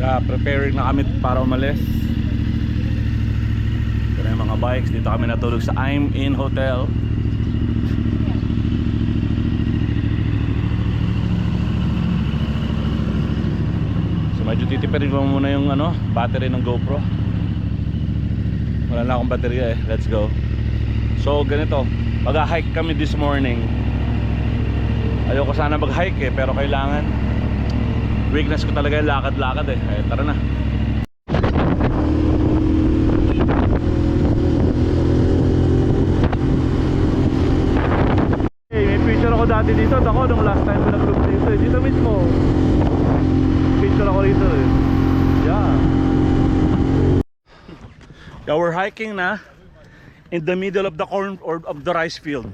Preparing na kami para umalis. Ito na yung mga bikes. Dito kami natulog sa I'm In Hotel. So medyo titipirin ko muna yung battery ng GoPro. Wala na akong baterya eh. Let's go. So ganito, mag-hike kami this morning. Ayoko sana mag-hike eh, pero kailangan. Weakness ko talaga yung lakad-lakad eh. Tara na. Hey, may picture ako dati dito. Ako nung last time ko nag-vlog dito eh. Dito mismo. Picture ako dito eh. Yeah, we're hiking na in the middle of the corn or of the rice field.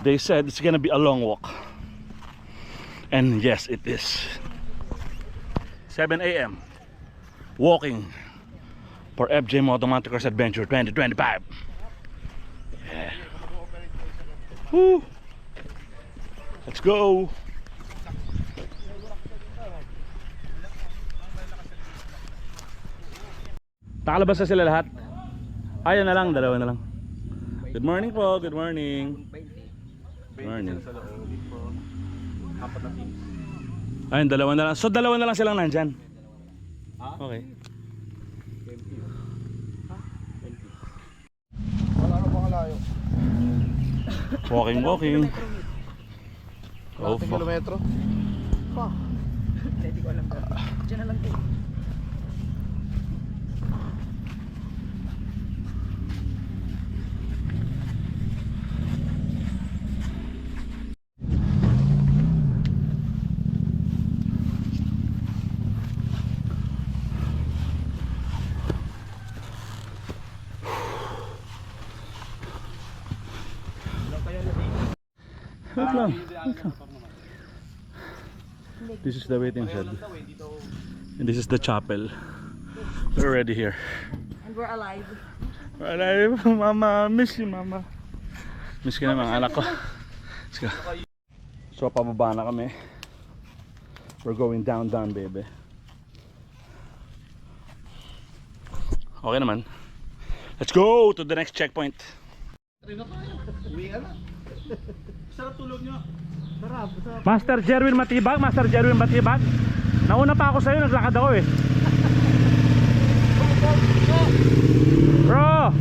They said it's gonna be a long walk. And yes, it is. 7 a.m. Walking for FJ Motomotocross Adventure 2025. Yeah. Woo. Let's go. Nakalabas na sila lahat. Ayan na lang, dalawa na lang. Good morning po, good morning. Good morning. Ayun, dalawa na lang. So dalawa na lang silang nandyan. Okay. Walking. Oh, fuck. Kilometro. Pa. Hindi ko alam dati. Diyan na lang din. Wait lang. This is the waiting shed. And this is the chapel. We're already here. And we're alive. We're alive. Mama, miss you mama. Miss ka na mga anak ko. Let's go. So pababa na kami. We're going down baby. Okay naman. Let's go to the next checkpoint. Sarap tulog nyo. Sarap. Master Jerwin Matibag. Nauna pa ako sa'yo, naglakad ako eh. Bro!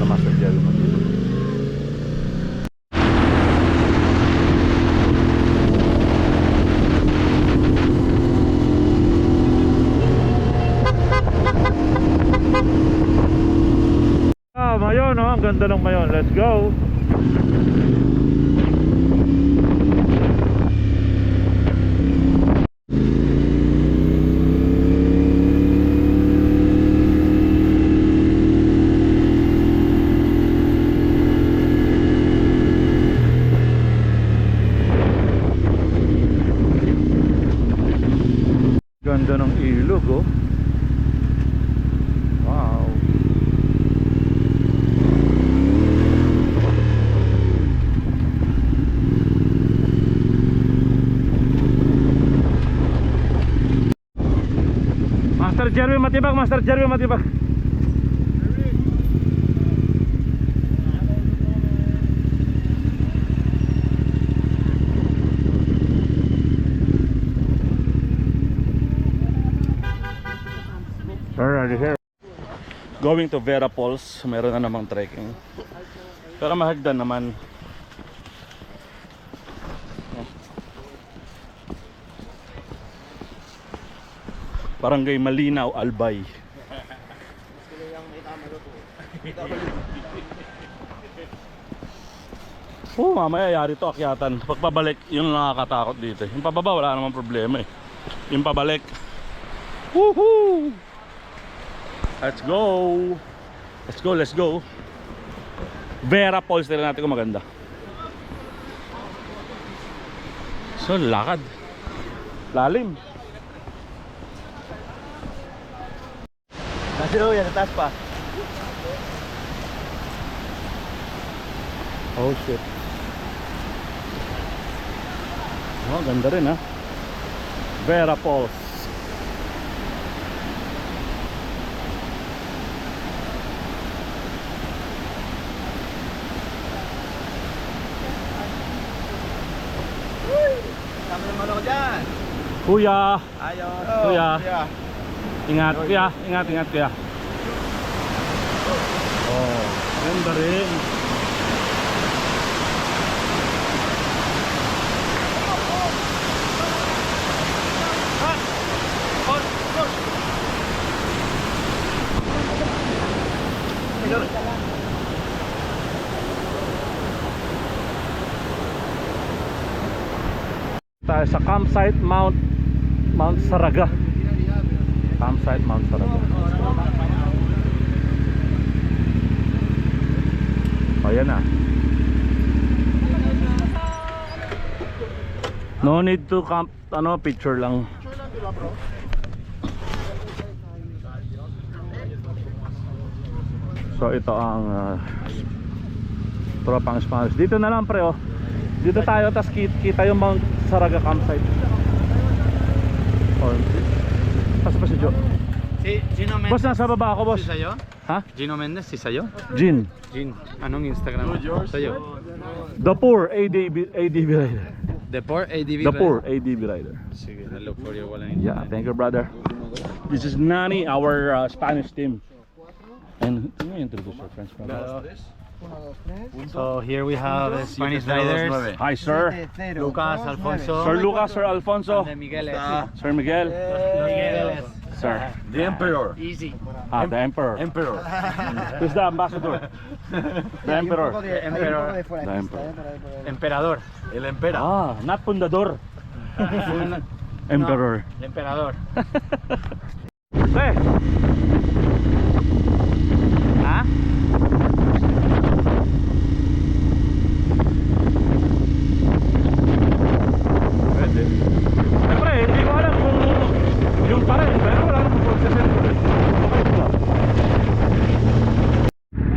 Master Jerwin Matibag. Mayon, ang ganda ng Mayon. Let's go. Ganda ng ilog oh. Wow. Master Jerwin Matibag. Alright, here. Going to Vera Falls. Meron na namang trekking. Pero mahagdan naman. Barangay Malinaw, Albay. Oh, mamaya yari to akyatan. Pagpabalik, yun nakakatakot dito. Yung pababa, wala namang problema eh. Yung pabalik. Woohoo! Let's go. Let's go. Vera Falls nila natin kung maganda. So, lakad. Lalim. Nasa yan, nataas pa. Oh shit. Oh, ganda rin ha. Vera Falls. Kami naman ako dyan. Kuya, Ayos. Kuya. ingat kuya, ingat kuya. Oh, ganda rin. Tayo sa campsite Mount Saraga. Campsite Mount Saraga. Oh, yan na. No need to camp, picture lang. So ito ang tropang Spanish. Dito na lang pre oh. Dito tayo tas kita yung Mount Saraga campsite. Oh. Pasa pa si Joe. Si Gino Mendes. Boss, nasa baba ako, boss. Si sa'yo? Ha? Gino Mendes, si sa'yo? Jin. Gin. Anong Instagram? Sa'yo? The Poor ADB Rider. The Poor ADV. The Poor ADB Rider. Sige, I look for you. Walang Yeah, thank you brother. This is Nani, our Spanish team. And can you introduce your friends? So here we have Spanish riders. Hi sir. Lucas, Alfonso. Sir Lucas, Sir Alfonso. And Miguel. Sir Miguel. Miguel. Sir. The Emperor. Easy. Ah, the Emperor. Emperor. Who's the ambassador? The Emperor. Emperor. The Emperor. Emperador. El Empera. Ah, not Fundador. Emperor. El Emperador. Eh. Ha? Pwede. Siyempre, hindi ko alam kung yung pa rin, pero wala namang process yun. Okay ba?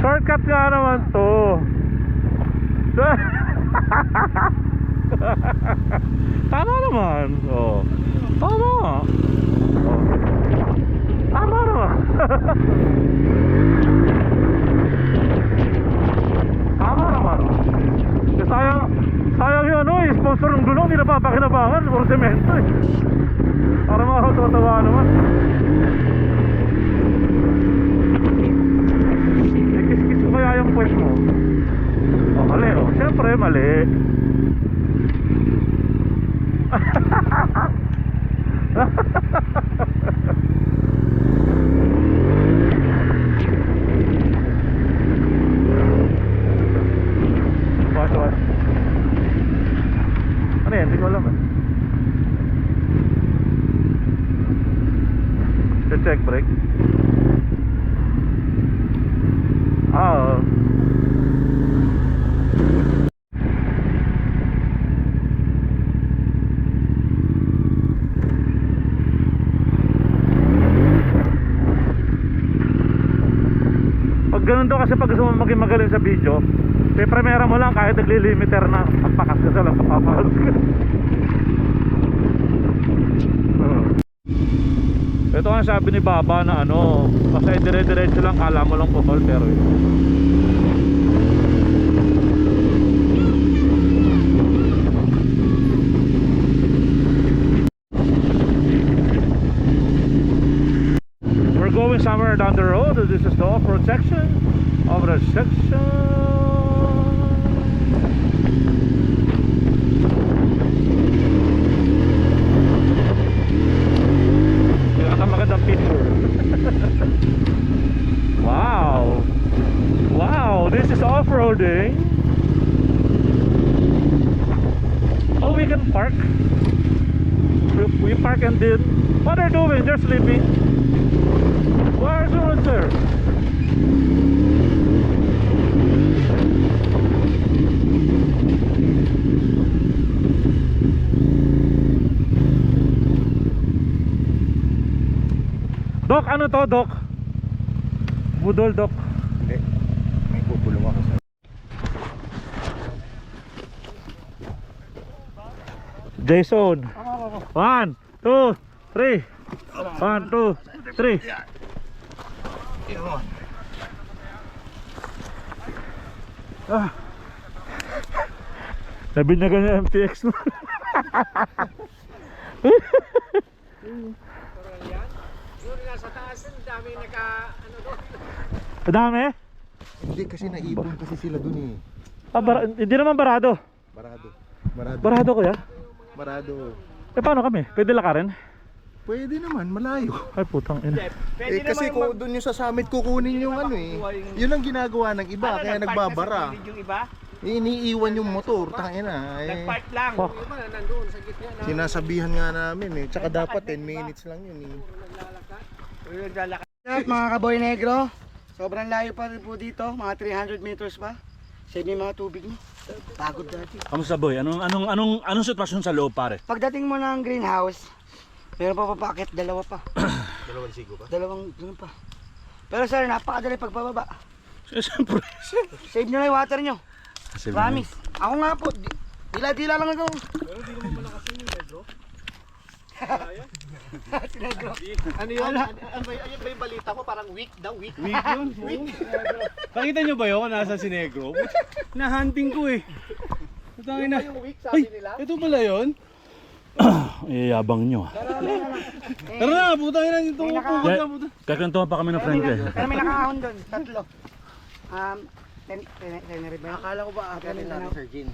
Shortcut nga naman to. Tama naman. Oh. Tama. Oh. Tama naman. Tama naman. Sayang yung sponsor ng gulong, hindi napapakinabangan, puro semento eh. Para makakatawa naman. Kis-kis ko kaya yung puwet mo. Oh, mali oh. Siyempre, mali. What? Ano yan? Hindi ko alam eh. Check brake. Ah, pag ganun daw kasi pag gusto mo maging magaling sa video, pre-premiera mo lang kahit nagli-limiter na pagpakas ka sa lang papapakas ka. Ito nga sabi ni Baba na kasi dire-diretso lang, kala mo lang pumol pero we're going somewhere down the road. This is the off-road section of the section. Magandang picture. Wow, this is off-roading. Oh, we can park. We park and then what are they doing? They're sleeping. Why are someone there? Dok, ano to, Dok? Budol, Dok. Hindi. May pupulong ako sa... Jason. 1, 2, 3. 1, 2, 3. Ah. Sabi na ganyan MTX mo. Doon nasa taas, ang dami Madami? Hindi kasi naipon kasi sila dun eh. Hindi naman barado. Barado. Barado kuya? Barado. Paano kami? Pwede lakarin? Pwede naman, malayo. Ay putang ina. Kasi kung doon yung sa summit kukunin yung ano eh. Yun ang ginagawa ng iba, kaya nagbabara. Yung iba, Iniiwan yung motor, tangina. nag-park lang. Fuck. Yung iba nandun sa gitna na. Sinasabihan nga namin eh. Tsaka dapat 10 minutes lang yun eh. Naglalakad. Mga kaboy negro, sobrang layo pa rin po dito, mga 300 meters pa. Save yung mga tubig mo. Pagod dati. Kamusta boy? Anong sitwasyon sa loob pare? Pagdating mo ng greenhouse, meron pa papakit, dalawa pa. Dalawang sigo ba? Ganun pa. Pero sir, napakadali pagbababa. Siyempre. Save nyo na yung water nyo. Promise. Ako nga po, dila-dila lang ako. Pero di naman malakas yun yung medro. Sinegro. Ano yun? Ano ba yung balita ko? Parang week daw, week. Week yun? Nakita nyo ba yun? Nasa Sinegro? Na-hunting ko eh. Yung na. Yung week sabi nila? Ito pala yun? Iyabang nyo. Tara na, putang ina nito. Kakantuhan pa kami ng friend ko eh. Pero may nakahon doon, tatlo. Tenerife ba? Akala ko ba ate nila Sir Jean?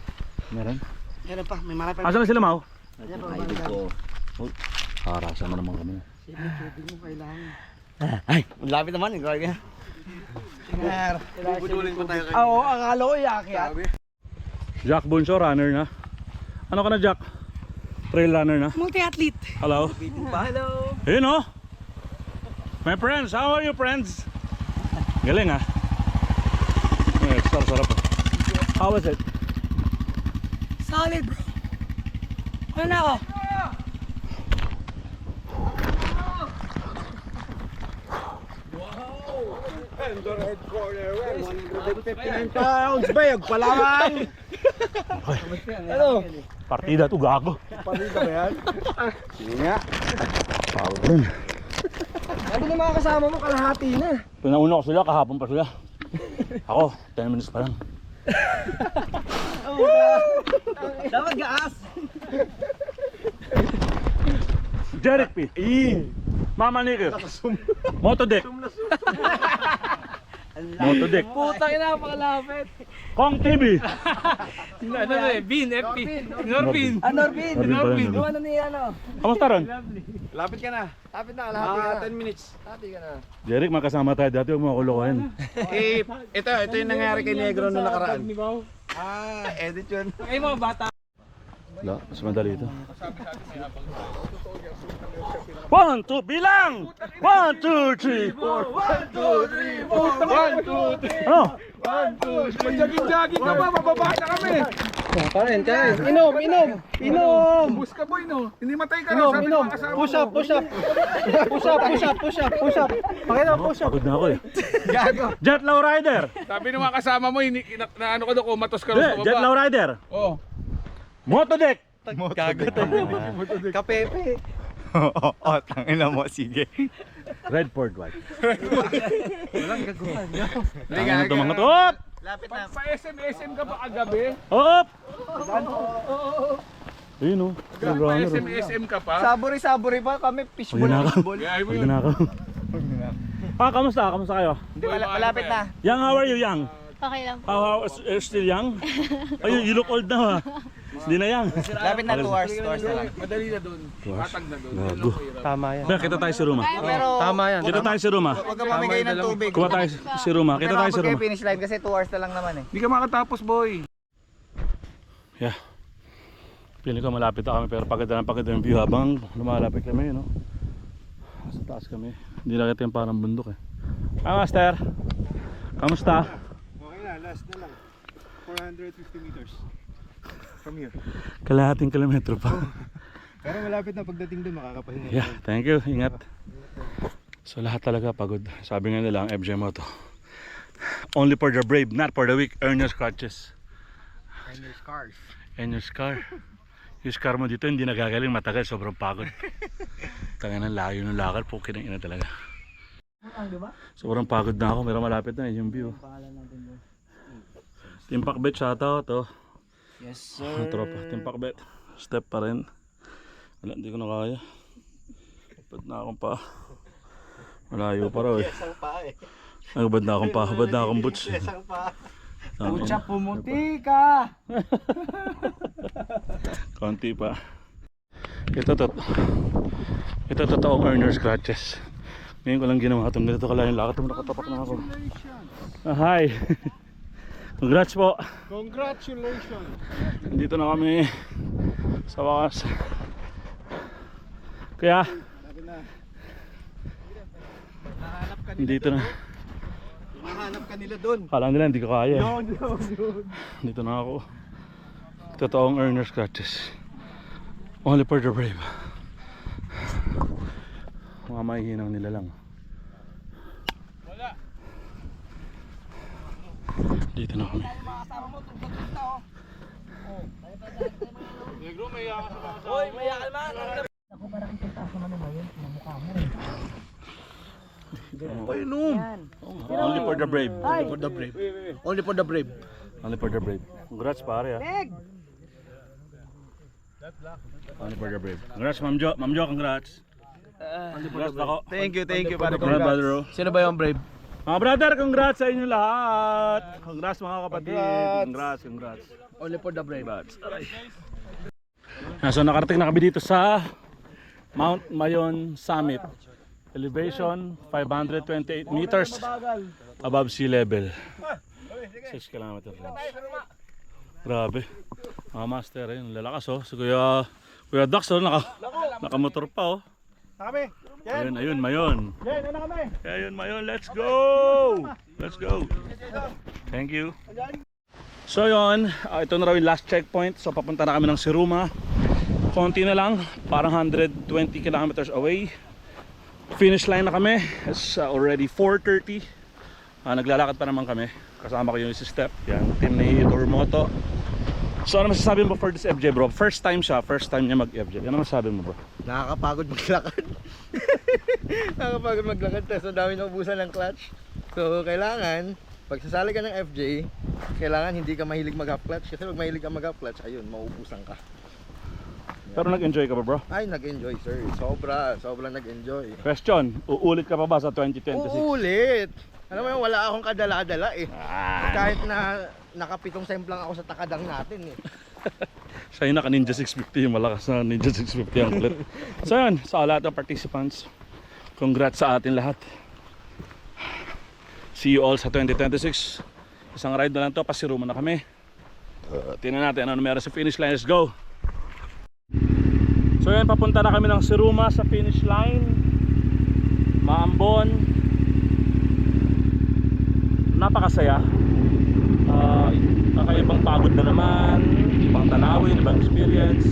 Meron? Meron pa, may marami pa. Asan na sila Mau? Ayan pa, mga Harasa mo naman kami. save yung tubig mo, kailangan. Ay! Lapit naman, grabe. Bubudulin pa tayo kayo. Oo, akala ko iakyat. Jack Bunso, runner na. Ano ka na Jack? Trail runner na. Multi-athlete. Hello? Hello. Hey no? My friends, how are you friends? Galing ah. Sarap. How was it? Solid bro. Ano na ako? Pounds ba yung palamang? Ano? Partida to gago. Palita ba yan? Sige nga. Power run. Ano na mga kasama mo? Kalahati na. Pinauna ko sila, kahapon pa sila. Ako, 10 minutes pa lang. Dapat gaas. Jeric P. Mama Nicker. Motodeck. Motodeck. Putang ina, pakalapit. Kong TV. Ano eh? Bin, FP. Norbin. Norbin. Norbin. Yung ano ni ano? Kamusta ron? Lapit ka na. Lapit na, kalahati ka na. 10 minutes. Lapit ka na. Jeric, makasama tayo dati. Huwag mo kulokohin. Ito yung nangyari kay Negro nung nakaraan. Edit yun. Ay mga bata. Wala, mas madali ito. 1, 2, bilang! 1, 2, 3, 4. 1, 2, 3, 4. 1, 2, 3. Ano? 1, 2, 3. Jogging ka ba? Mababa na kami. Kain. Inom. Bus ka boy no. Hindi matay ka na. Inom. Push up. Pakita mo push up. Pagod na ako eh. Gago. Jet Lowrider! Sabi ng mga kasama mo, na ano ka doon, kumatos ka doon sa Jet baba. Lowrider! Oh. Motodeck! Gago tayo. Kapepe. Oo, tangina mo, sige. Red Ford White. Walang gagawa niya. Ano ito mga to? Op! Lapit na. Pag pa-SM ka ba kagabi? Op! Ayun o. Pag pa-SM ka pa? Sabori pa kami. Fishball. Kaya mo Pagod yun. na ako. Kamusta? Kamusta kayo? Malapit na. Young, how are you, Young? Okay lang. How are still young? Ayun, you look old now ha. Hindi na young. Lapit na 2 hours na lang. Madali na doon. Matag na doon. Gago. Tama yan. Kaya kita tayo sa room ha. Pero tama yan. Kita tayo sa room ha. Huwag ka mamigay ng tubig. Kuha tayo sa room ha. Kita tayo sa room ha. finish line kasi 2 hours na lang naman eh. Hindi ka makatapos boy. Yeah. Pili ko malapit na kami pero pagod yung view habang lumalapit kami no. Sa taas kami. Hindi na kita yung parang bundok eh. Hi Master. Kamusta? Okay na, last na lang. 450 meters. From here. Kalahating kilometro pa. Pero malapit na pagdating doon, makakapahinga. Yeah, thank you. Ingat. So lahat talaga pagod. Sabi nga nila ang FJ Moto. Only for the brave, not for the weak. Earn your scratches. And your scars. And your scar. Yung scar mo dito hindi nagagaling, matagal, sobrang pagod. Tangan ng layo ng lakad, pukin ng ina talaga. Sobrang pagod na ako, pero malapit na yung view. Timpakbet shoutout to. Yes sir. Tropa, Timpakbet. Step pa rin. Wala, hindi ko na kaya. Bad na akong pa. Malayo pa raw eh. Ay, bad na akong pa, bad na akong boots. Pucha, pumuti ka! Konti pa. Ito totoong earner scratches. Ngayon ko lang ginawa itong ganito kalayong lakad. Nakatapak na ako. Hi! Congrats po! Congratulations! Dito na kami sa wakas. Kaya dito na. Hinahanap ka nila doon. Kala nila hindi ko kaya. Dito na ako. Totoong earner scratches. Only for the brave. Mga mahihinang nila lang. Dito na kami. Hoy, may akalma! Only for the brave. Only for the brave. Only for the brave. Only for the brave. Congrats pare ah. Only for the brave. Congrats Ma'am Jo. Ma'am Jo, congrats. Congrats ako. Thank you pare. Congrats brother. Sino ba yung brave? Mga brother, congrats sa inyo lahat. Congrats mga kapatid. Congrats. Only for the brave. So nakarating na kami dito sa Mount Mayon Summit. Elevation 528 meters above sea level. 6 kilometers range. Grabe. Mga master eh, lalakas oh. Si Kuya Dax oh, nakamotor pa oh. Ayun, Mayon. Ayun, Mayon, let's go! Let's go! Thank you. So yun, ito na raw yung last checkpoint. So papunta na kami ng Siruma. Konti na lang, parang 120 kilometers away. Finish line na kami. It's already 4:30. Naglalakad pa naman kami. Kasama ko yung si Step. Yan, team ni Dormoto. So ano masasabi mo for this FJ bro? First time siya, first time niya mag-FJ. Ano masasabi mo bro? Nakakapagod maglakad. Nakakapagod maglakad kasi dami na ubusan ng clutch. So kailangan, pag sasali ka ng FJ, kailangan hindi ka mahilig mag-half clutch. Kasi pag mahilig ka mag-half clutch, ayun, mauubusan ka. Pero nag-enjoy ka ba bro? Ay, nag-enjoy sir. Sobra nag-enjoy. Question, uulit ka pa ba sa 2026? Uulit! Alam mo yun, wala akong kadala-dala eh. Kahit na nakapitong semplang ako sa takadang natin eh. Siya yung naka Ninja 650, yung malakas na Ninja 650 ang clip. So yun, sa lahat ng participants, congrats sa atin lahat. See you all sa 2026. Isang ride na lang to, pasiruma na kami. Tingnan natin ano meron sa finish line, let's go. So yun, papunta na kami ng Siruma sa finish line. Maambon. Napakasaya. Kakaibang pagod na naman, ibang tanawin, ibang experience.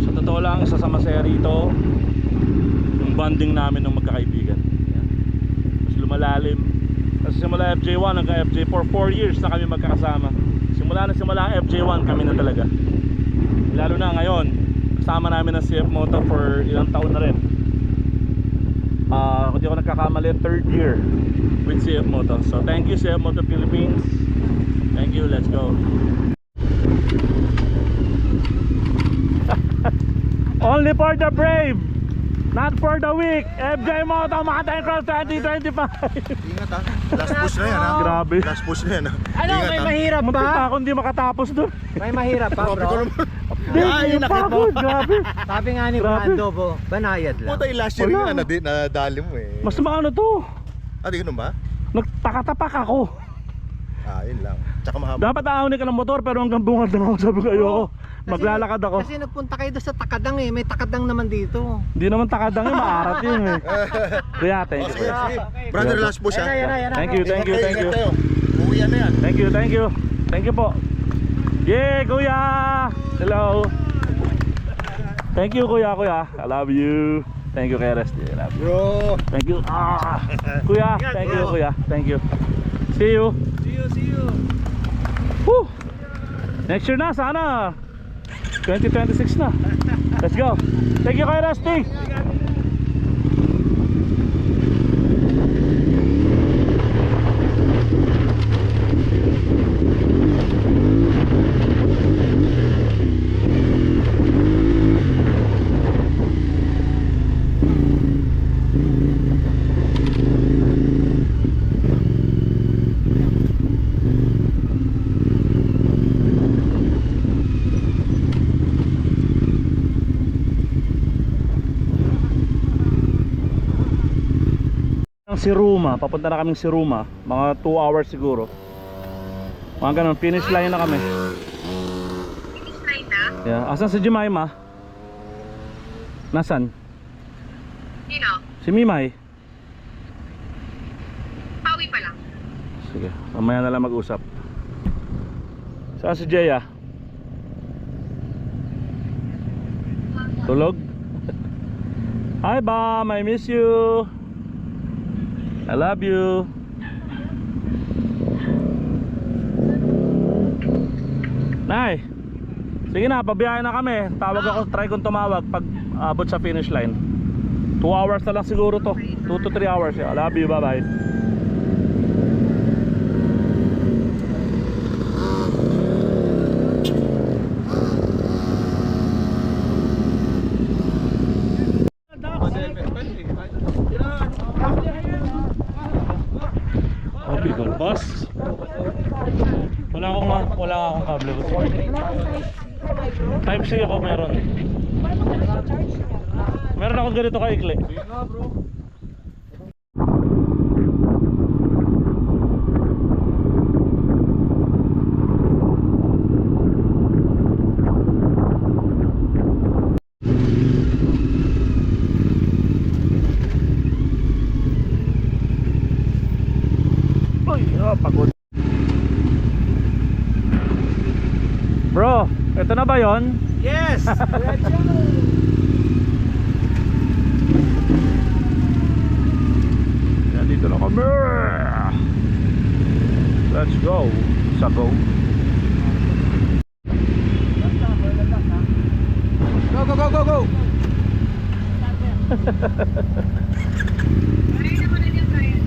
Sa totoo lang, isa sa masaya rito yung bonding namin ng magkakaibigan. Mas lumalalim. Kasi simula FJ1 hanggang FJ4, 4 years na kami magkakasama. Simula ang FJ1 kami na talaga. Lalo na ngayon, kasama namin ang CF Moto for ilang taon na rin. Kung di ako nagkakamali, 3rd year with CF Moto. So thank you CF Moto Philippines. Thank you, let's go. Only for the brave, not for the weak. FJ Moto Mountain Cross 2025. Ingat ha. Last push na yan ha. Grabe. Last push na yan ha. Ano, may mahirap Muntik ba? pa ako hindi makatapos doon. May mahirap pa bro. Ay, pagod, grabe. Sabi nga ni Grabe. Brando po, banayad lang. Puta yung last year Wala. nga nadali mo eh. Mas maano to. Di ganun ba? Nagtakatapak ako. Yun lang. Tsaka mahaba. Dapat aahonin ka ng motor pero hanggang bungad lang ako. Sabi ko ayoko. Maglalakad ako. Kasi nagpunta kayo doon sa Takadang eh, may Takadang naman dito. Hindi naman takadang yun, maarat yun eh. Kuya, thank you. Sige. Brother, last push ha. Thank you. Uwi na yan. Thank you. Thank you po. Yay, kuya! Hello. Thank you, kuya. I love you. Thank you, kay Resty. I love you. Bro. Thank you. Kuya, thank you, kuya. Thank you. See you. See you. Woo! Next year na, sana. 2026 na. Let's go. Thank you, Kuya Rusty. Siruma, papunta na kaming Siruma. Mga 2 hours siguro. Mga ganun, finish line na kami. Finish line na? Yeah. Asan si Jemima? Nasaan? Sino? Si Mimay? Pauwi pa lang. Sige, mamaya na lang mag-usap. Saan si Jeya? Tulog? Hi Bam, I miss you. I love you. Nay, sige na, pabiyahe na kami. Tawag ako, try kong tumawag pag abot sa finish line. 2 hours na lang siguro to. 2 to 3 hours. I love you, bye bye. Oh, Bicol Boss. Wala akong kable. Type C ako meron. Meron ako ganito kaikli. Uy, pagod. Bro, ito na ba yon? Yes! Yan, dito na kami. Let's go. Sago. Go, go, go, go, go! Ay, naman na niya kaya.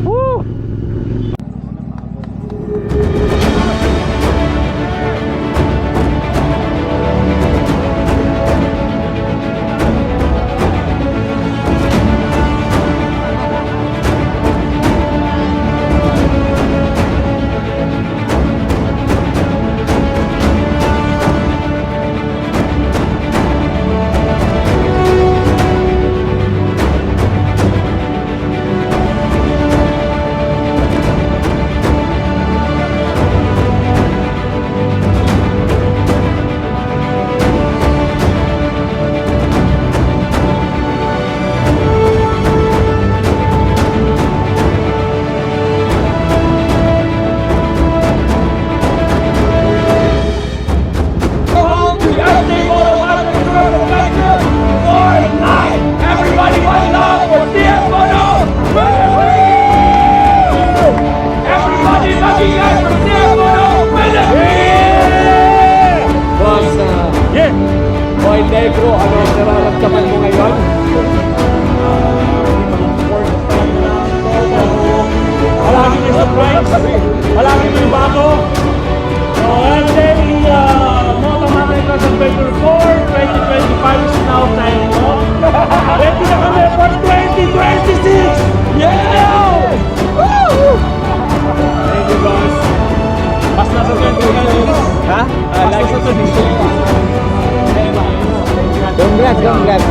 Woo! Yeah! Boy Negro, ano ang nararamdaman mo ngayon? Palagi may surprise. Palagi may bago. So, I'm saying, Moto Mountain Cross Adventure 4 2025 is now signing off. Ready na kami for 2026! Yeah! Woo! Thank you, boss. Mas nasa 2026. Ha? Mas nasa 2026. Congrats, congrats.